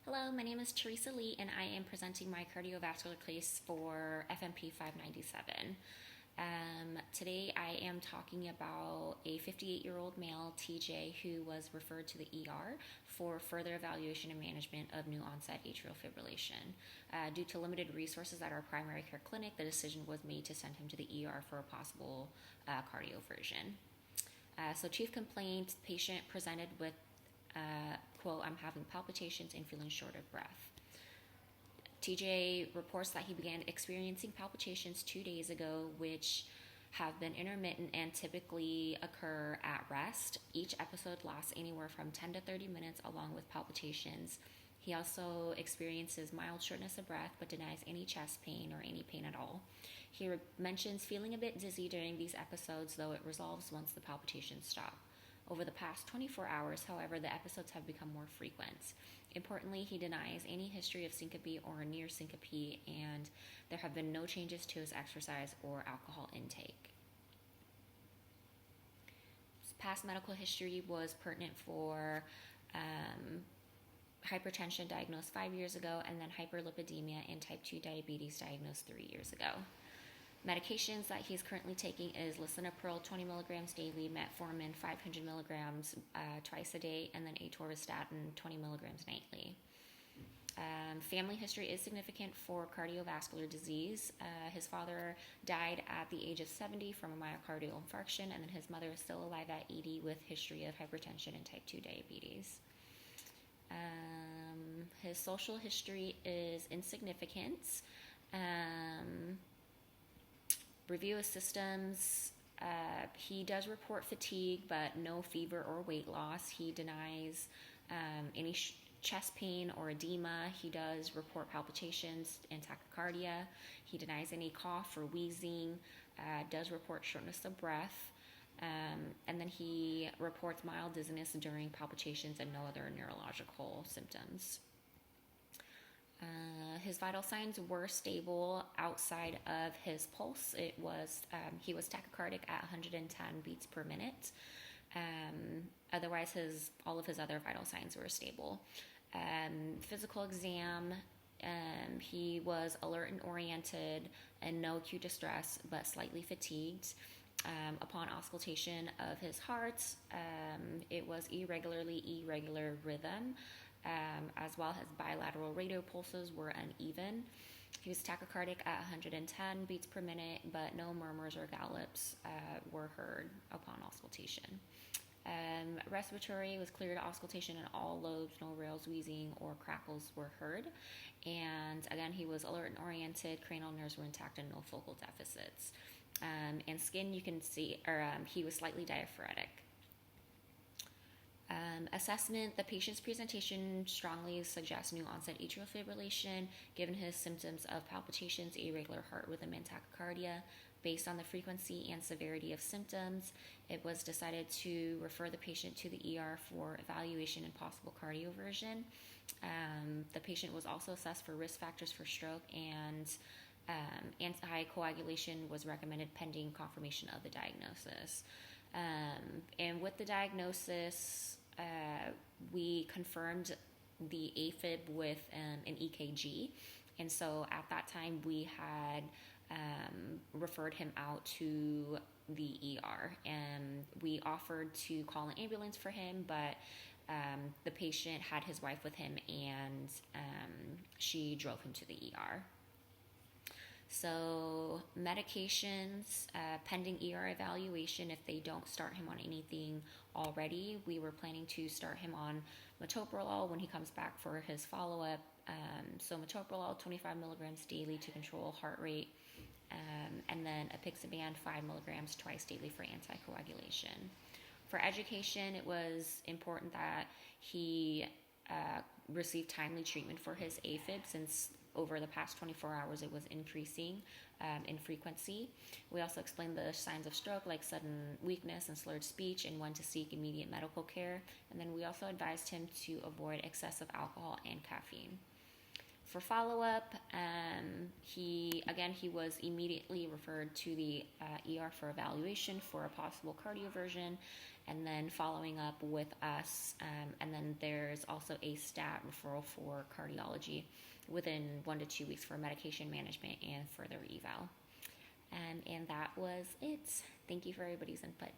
Hello, my name is Teresa Lee, and I am presenting my cardiovascular case for FMP 597. Today, I am talking about a 58-year-old male, TJ, who was referred to the ER for further evaluation and management of new onset atrial fibrillation. Due to limited resources at our primary care clinic, the decision was made to send him to the ER for a possible cardioversion. So, chief complaint: patient presented with quote, "I'm having palpitations and feeling short of breath." TJ reports that he began experiencing palpitations 2 days ago, which have been intermittent and typically occur at rest. Each episode lasts anywhere from 10 to 30 minutes, along with palpitations. He also experiences mild shortness of breath, but denies any chest pain or any pain at all. He mentions feeling a bit dizzy during these episodes, though it resolves once the palpitations stop. Over the past 24 hours, however, the episodes have become more frequent. Importantly, he denies any history of syncope or near syncope, and there have been no changes to his exercise or alcohol intake. His past medical history was pertinent for hypertension diagnosed 5 years ago, and then hyperlipidemia and type 2 diabetes diagnosed 3 years ago. Medications that he's currently taking is lisinopril 20 milligrams daily, metformin 500 milligrams twice a day, and then atorvastatin 20 milligrams nightly. Family history is significant for cardiovascular disease. His father died at the age of 70 from a myocardial infarction, and then his mother is still alive at 80 with history of hypertension and type 2 diabetes. His social history is insignificant. Review of systems, he does report fatigue, but no fever or weight loss. He denies any chest pain or edema. He does report palpitations and tachycardia. He denies any cough or wheezing, does report shortness of breath, and then he reports mild dizziness during palpitations and no other neurological symptoms. His vital signs were stable outside of his pulse. He was tachycardic at 110 beats per minute. Otherwise, all of his other vital signs were stable. Physical exam, he was alert and oriented and no acute distress, but slightly fatigued. Upon auscultation of his heart, it was irregular rhythm. As well as bilateral radial pulses were uneven. He was tachycardic at 110 beats per minute, but no murmurs or gallops were heard upon auscultation. Respiratory was clear to auscultation in all lobes, no rails, wheezing, or crackles were heard. And again, he was alert and oriented, cranial nerves were intact, and no focal deficits. And skin, you can see, he was slightly diaphoretic. Assessment: the patient's presentation strongly suggests new onset atrial fibrillation given his symptoms of palpitations, irregular heart rhythm, and tachycardia. Based on the frequency and severity of symptoms, it was decided to refer the patient to the ER for evaluation and possible cardioversion. The patient was also assessed for risk factors for stroke, and anticoagulation was recommended pending confirmation of the diagnosis. And with the diagnosis, we confirmed the AFib with an EKG. And so at that time, we had referred him out to the ER. And we offered to call an ambulance for him, but the patient had his wife with him, and she drove him to the ER. So medications, pending ER evaluation, if they don't start him on anything already, we were planning to start him on metoprolol when he comes back for his follow-up. So metoprolol 25 milligrams daily to control heart rate, and then apixaban 5 milligrams twice daily for anticoagulation. For education, it was important that he receive timely treatment for his AFib, since over the past 24 hours it was increasing in frequency. We also explained the signs of stroke, like sudden weakness and slurred speech, and when to seek immediate medical care. And then we also advised him to avoid excessive alcohol and caffeine. For follow-up, he was immediately referred to the ER for evaluation for a possible cardioversion, and then following up with us. And then there's also a stat referral for cardiology within 1 to 2 weeks for medication management and further eval. And that was it. Thank you for everybody's input.